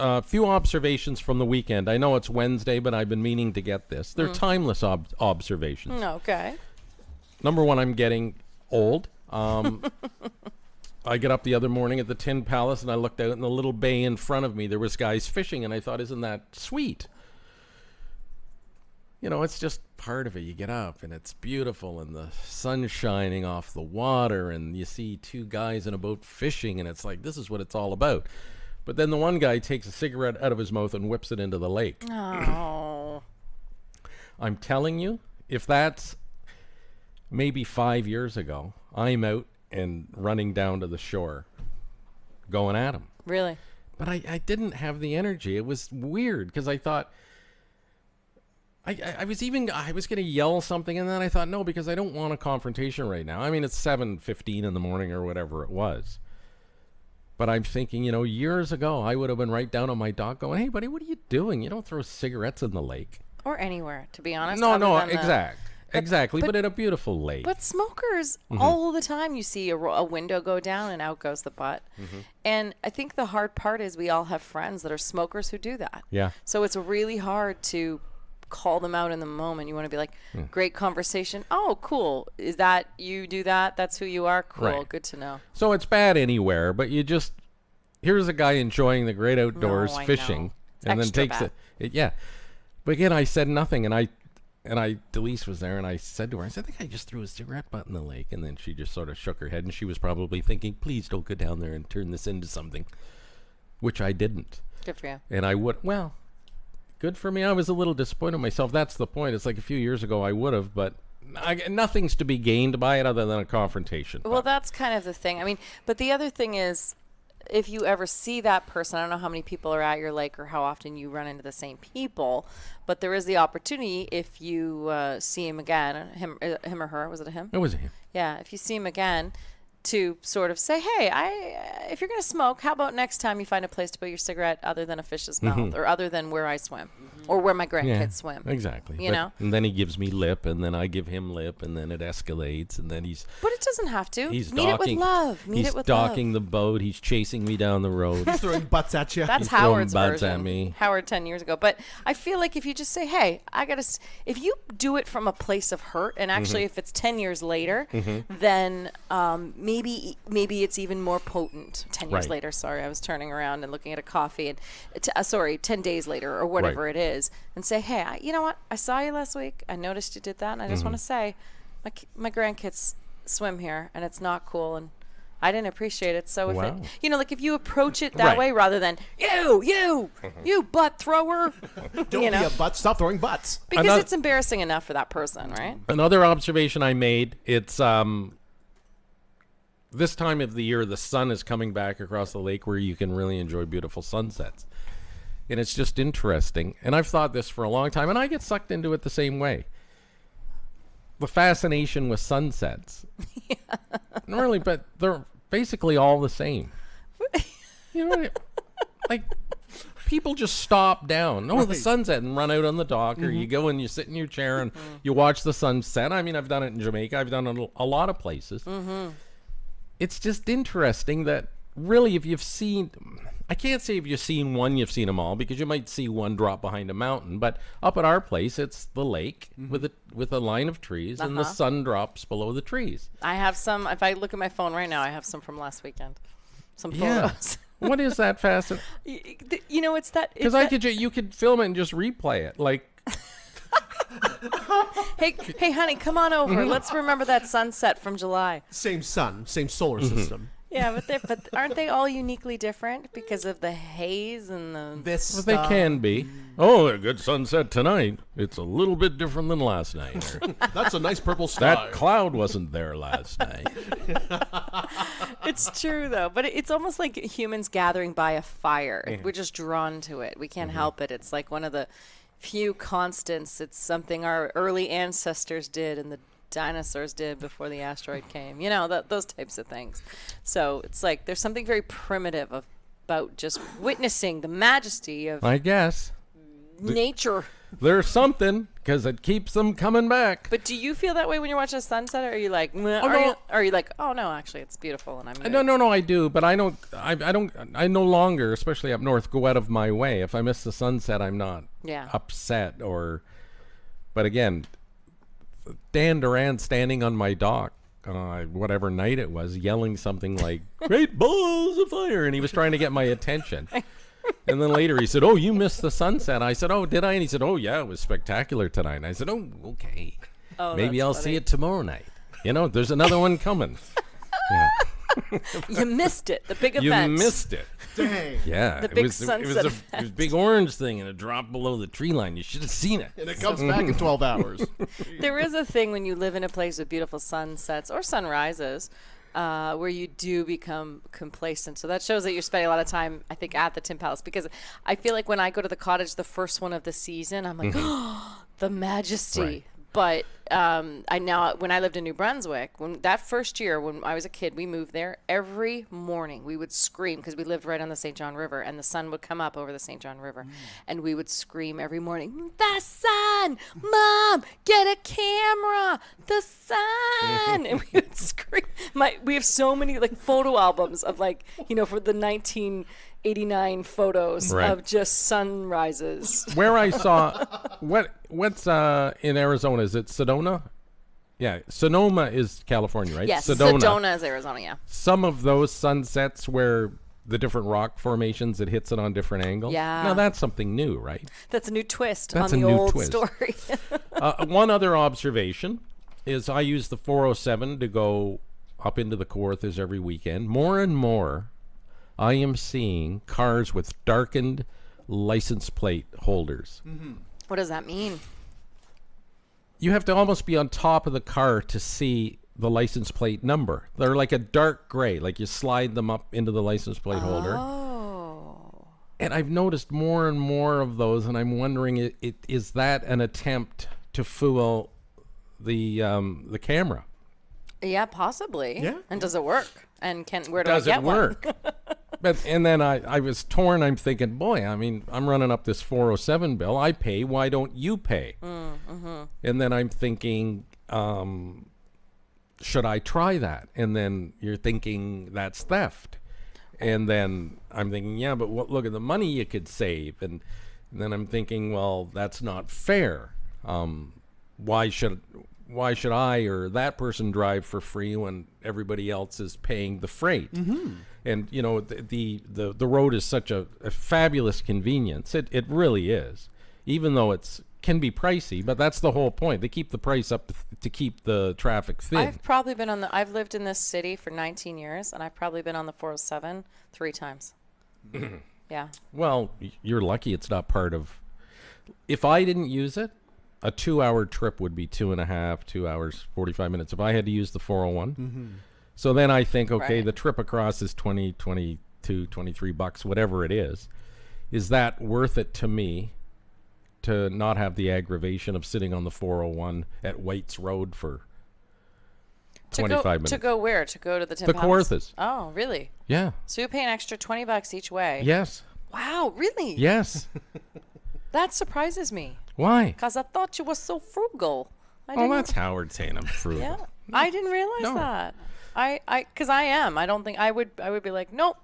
a few observations from the weekend. I know it's Wednesday, but I've been meaning to get this. They're timeless observations. Okay. Number one, I'm getting old. I get up the other morning at the Tin Palace, and I looked out in the little bay in front of me. There was guys fishing, and I thought, isn't that sweet? You know, it's just part of it. You get up, and it's beautiful, and the sun's shining off the water, and you see two guys in a boat fishing, and it's like, this is what it's all about. But then the one guy takes a cigarette out of his mouth and whips it into the lake. Oh. I'm telling you, if that's maybe 5 years ago, I'm out and running down to the shore, going at him. Really? But I didn't have the energy. It was weird because I thought I was going to yell something, and then I thought, no, because I don't want a confrontation right now. I mean, it's 7:15 in the morning or whatever it was. But I'm thinking, you know, years ago, I would have been right down on my dock going, hey, buddy, what are you doing? You don't throw cigarettes in the lake. Or anywhere, to be honest. No, exactly. But at a beautiful lake. But smokers, all the time you see a window go down and out goes the butt. And I think the hard part is we all have friends that are smokers who do that. Yeah. So it's really hard to call them out in the moment. You want to be like, great conversation. Oh, cool. Is that you do that? That's who you are? Cool. Right. Good to know. So it's bad anywhere, but you just, here's a guy enjoying the great outdoors fishing. And Extra then takes bad. it. Yeah. But again, I said nothing, and Delise was there, and I said to her, I said, I think I just threw a cigarette butt in the lake. And then she just sort of shook her head, and she was probably thinking, please don't go down there and turn this into something, which I didn't. Good for you. And I would, well, good for me. I was a little disappointed in myself. That's the point. It's like a few years ago I would have, but nothing's to be gained by it other than a confrontation. Well, that's kind of the thing. I mean, but the other thing is, if you ever see that person, I don't know how many people are at your lake or how often you run into the same people, but there is the opportunity if you see him again, him or her, was it a him? It was him. Yeah, if you see him again, to sort of say, hey, if you're going to smoke, how about next time you find a place to put your cigarette other than a fish's mouth or other than where I swim or where my grandkids swim. Exactly. You know? And then he gives me lip, and then I give him lip, and then it escalates, and then he's... But it doesn't have to. He's Meet docking, it with love. Meet it with love. He's docking the boat. He's chasing me down the road. He's throwing butts at you. That's He's throwing Howard's butts version. at me. Howard 10 years ago. But I feel like if you just say, hey, if you do it from a place of hurt, and actually if it's 10 years later, then maybe it's even more potent. 10 years later, sorry, I was turning around and looking at a coffee, and 10 days later or whatever it is, and say, hey, you know what? I saw you last week. I noticed you did that, and I just want to say, my grandkids swim here, and it's not cool, and I didn't appreciate it. So if if you approach it that way rather than you butt thrower, Don't be a butt. Stop throwing butts. because it's embarrassing enough for that person, right? Another observation I made, it's this time of the year, the sun is coming back across the lake where you can really enjoy beautiful sunsets. And it's just interesting. And I've thought this for a long time, and I get sucked into it the same way. The fascination with sunsets. Really, but they're basically all the same. You know, like people just stop down. The sunset, and run out on the dock, or you go and you sit in your chair and you watch the sunset. I mean, I've done it in Jamaica. I've done it a lot of places. It's just interesting that really, if you've seen, I can't say if you've seen one, you've seen them all, because you might see one drop behind a mountain. But up at our place, it's the lake with a line of trees, and the sun drops below the trees. I have some. If I look at my phone right now, I have some from last weekend. Some photos. What is that fascinating? You know, it's that. Because you could film it and just replay it, like. Hey, honey, come on over. Let's remember that sunset from July. Same sun, same solar system. Yeah, but aren't they all uniquely different because of the haze and the... They can be. Oh, a good sunset tonight. It's a little bit different than last night. That's a nice purple sky. That cloud wasn't there last night. It's true, though. But it's almost like humans gathering by a fire. We're just drawn to it. We can't help it. It's like one of the few constants. It's something our early ancestors did and the dinosaurs did before the asteroid came. You know, those types of things. So it's like there's something very primitive about just witnessing the majesty of I guess nature. There's something because it keeps them coming back. But do you feel that way when you're watching a sunset, or are you like, meh, are you like, oh no, actually it's beautiful and I'm good? No, I do, but I no longer, especially up north, go out of my way. If I miss the sunset, I'm not upset but again, Dan Duran standing on my dock, whatever night it was, yelling something like, great balls of fire, and he was trying to get my attention. And then later he said, oh, you missed the sunset. I said, oh, did I? And he said, oh, yeah, it was spectacular tonight. And I said, oh, okay. Maybe I'll see it tomorrow night. There's another one coming. Yeah. You missed it, the big event. You missed it. Dang. Yeah. The big sunset it was a big orange thing, and it dropped below the tree line. You should have seen it. And it comes back in 12 hours. There is a thing when you live in a place with beautiful sunsets or sunrises where you do become complacent. So that shows that you're spending a lot of time, I think, at the Tin Palace. Because I feel like when I go to the cottage, the first one of the season, I'm like, oh, the majesty. Right. But when I lived in New Brunswick, that first year when I was a kid, we moved there. Every morning we would scream because we lived right on the St. John River, and the sun would come up over the St. John River, and we would scream every morning, "The sun, Mom, get a camera, the sun!" And we would scream. We have so many photo albums of for the 1989 photos of just sunrises. Where I saw what's in Arizona, is it Sedona? Yeah, Sonoma is California, right? Yes, Sedona is Arizona. Yeah. Some of those sunsets where the different rock formations, it hits it on different angles. Yeah. Now that's something new, right? That's a new twist That's on a the new old twist. story. One other observation is I use the 407 to go up into the Kawarthas every weekend. More and more, I am seeing cars with darkened license plate holders. Mm-hmm. What does that mean? You have to almost be on top of the car to see the license plate number. They're like a dark gray, like you slide them up into the license plate holder. Oh. And I've noticed more and more of those, and I'm wondering, is that an attempt to fool the camera? Yeah, possibly. Yeah. And does it work? And where do Does I get it work? And then I was torn. I'm thinking, boy, I mean, I'm running up this 407 bill. I pay. Why don't you pay? Mm-hmm. And then I'm thinking, should I try that? And then you're thinking that's theft. And then I'm thinking, yeah, but look at the money you could save. And then I'm thinking, well, that's not fair. Why should I or that person drive for free when everybody else is paying the freight? Mm-hmm. And the road is such a fabulous convenience. It really is, even though can be pricey. But that's the whole point. They keep the price up to keep the traffic thin. I've lived in this city for 19 years, and I've probably been on the 407 3 times. Yeah. Well, you're lucky it's not part of. If I didn't use it, a 2-hour trip would be 2.5, 2 hours, 45 minutes. If I had to use the 401. Mm-hmm. So then I think, okay, Right. the trip across is $20, $22, $23, whatever it is. Is that worth it to me to not have the aggravation of sitting on the 401 at White's Road for 25 minutes? To go where? To go to the Tin The Palace? Kawarthas. Oh, really? Yeah. So you pay an extra $20 each way? Yes. Wow, really? Yes. That surprises me, Why? because I thought you were so frugal. Oh, that's Howard saying I'm frugal. Yeah, I didn't realize No. that. Because I am. I don't think I would be like, nope.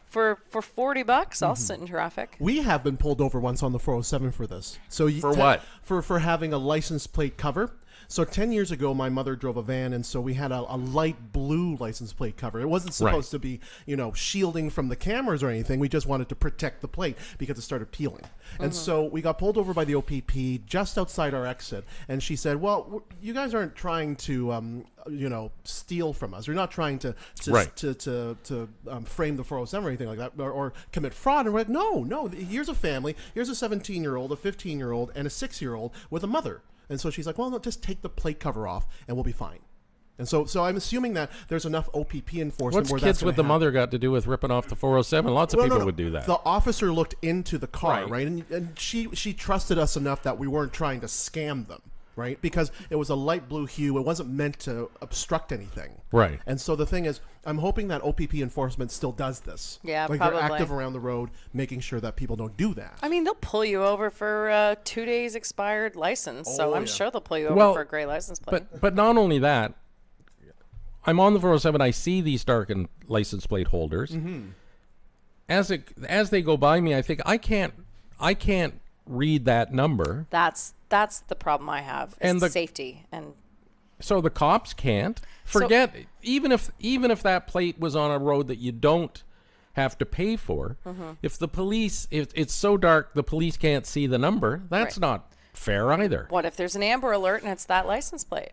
For $40, I'll sit in traffic. We have been pulled over once on the 407 for this. So For what? For having a license plate cover. So 10 years ago, my mother drove a van, and so we had a light blue license plate cover. It wasn't supposed to be, shielding from the cameras or anything. We just wanted to protect the plate because it started peeling. And so we got pulled over by the OPP just outside our exit, and she said, well, you guys aren't trying to, steal from us. You're not trying to frame the 407 or anything like that, or commit fraud. And we're like, no, here's a family. Here's a 17-year-old, a 15-year-old, and a 6-year-old with a mother. And so she's like, well, no, just take the plate cover off and we'll be fine. And so I'm assuming that there's enough OPP enforcement What's where kids that's with the happen. mother got to do with ripping off the 407? Lots of Well, people no. would do that. The officer looked into the car, Right. right? And she trusted us enough that we weren't trying to scam them. right? Because it was a light blue hue. It wasn't meant to obstruct anything. Right. And so the thing is, I'm hoping that OPP enforcement still does this. Yeah, like probably. they're active around the road, making sure that people don't do that. I mean, they'll pull you over for a 2 days expired license, so Oh, I'm yeah. sure they'll pull you over Well, for a gray license plate. But not only that, I'm on the 407. I see these darkened license plate holders. Mm-hmm. As they go by me, I think I can't read that number. That's the problem I have. And Is the- safety and So the cops can't forget even if that plate was on a road that you don't have to pay for. If the police, if it's so dark the police can't see the number, that's Right. not fair either. what if there's an Amber Alert and it's that license plate?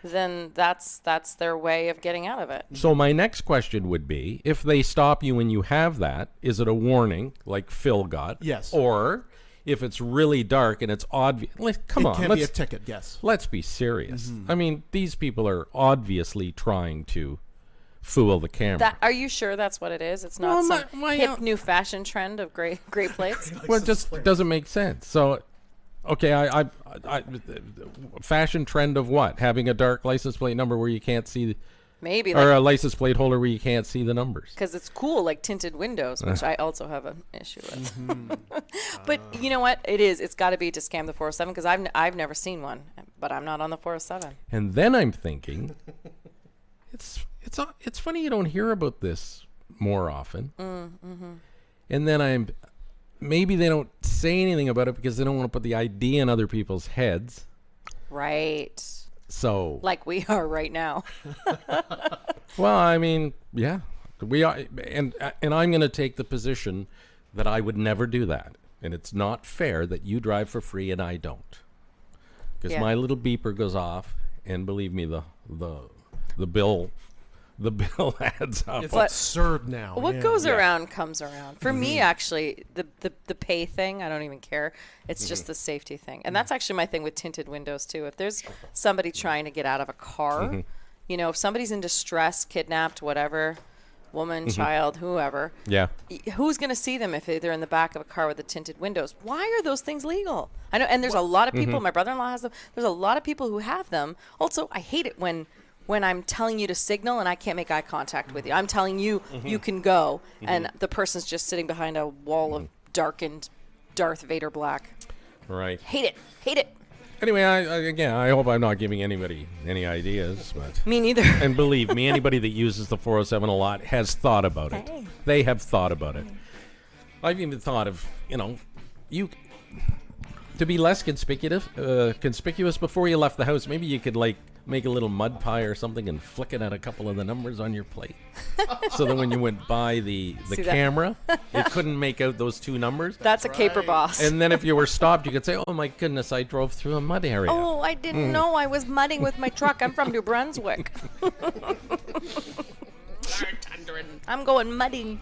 Then that's their way of getting out of it. So my next question would be, if they stop you and you have that, is it a warning like Phil got? Yes. Or if it's really dark and it's obvious, come it on, can be a let's ticket, yes. let's be serious. I mean, these people are obviously trying to fool the camera. That, are you sure that's what it is? It's not Well, some my- hip new fashion trend of gray plates. Well, it just doesn't make sense. So, okay, I fashion trend of what? Having a dark license plate number where you can't see, Maybe or like a license plate holder where you can't see the numbers. because it's cool, like tinted windows, which I also have an issue with. Mm-hmm. But you know what? It is. It's got to be to scam the 407 because I've never seen one, but I'm not on the 407. And then I'm thinking, it's funny you don't hear about this more often. And then maybe they don't say anything about it because they don't want to put the idea in other people's heads. Right. So, Like we are right now. well, I mean, yeah, we are, and I'm going to take the position that I would never do that, and it's not fair that you drive for free and I don't, because Yeah. my little beeper goes off, and believe me, the bill adds up. It's What- absurd now. What yeah. goes around comes around. For me, actually, the pay thing, I don't even care. It's just the safety thing. And that's actually my thing with tinted windows, too. If there's somebody trying to get out of a car, you know, if somebody's in distress, kidnapped, whatever, woman, child, whoever, Yeah. who's going to see them if they're in the back of a car with the tinted windows? Why are those things legal? I know, and there's a lot of people, my brother-in-law has them. There's a lot of people who have them. Also, I hate it when I'm telling you to signal and I can't make eye contact with you. I'm telling you you can go, and the person's just sitting behind a wall of darkened Darth Vader black. Right. Hate it. Hate it. Anyway, I hope I'm not giving anybody any ideas, but. Me neither. And believe me, anybody that uses the 407 a lot has thought about it. Hey. They have thought about it. I've even thought of, to be less conspicuous before you left the house. Maybe you could make a little mud pie or something and flick it at a couple of the numbers on your plate, so that when you went by the See that? camera, it couldn't make out those two numbers. That's a caper boss. And then if you were stopped, you could say, "Oh my goodness, I drove through a mud area." Oh, I didn't know I was mudding with my truck. I'm from New Brunswick. I'm going mudding.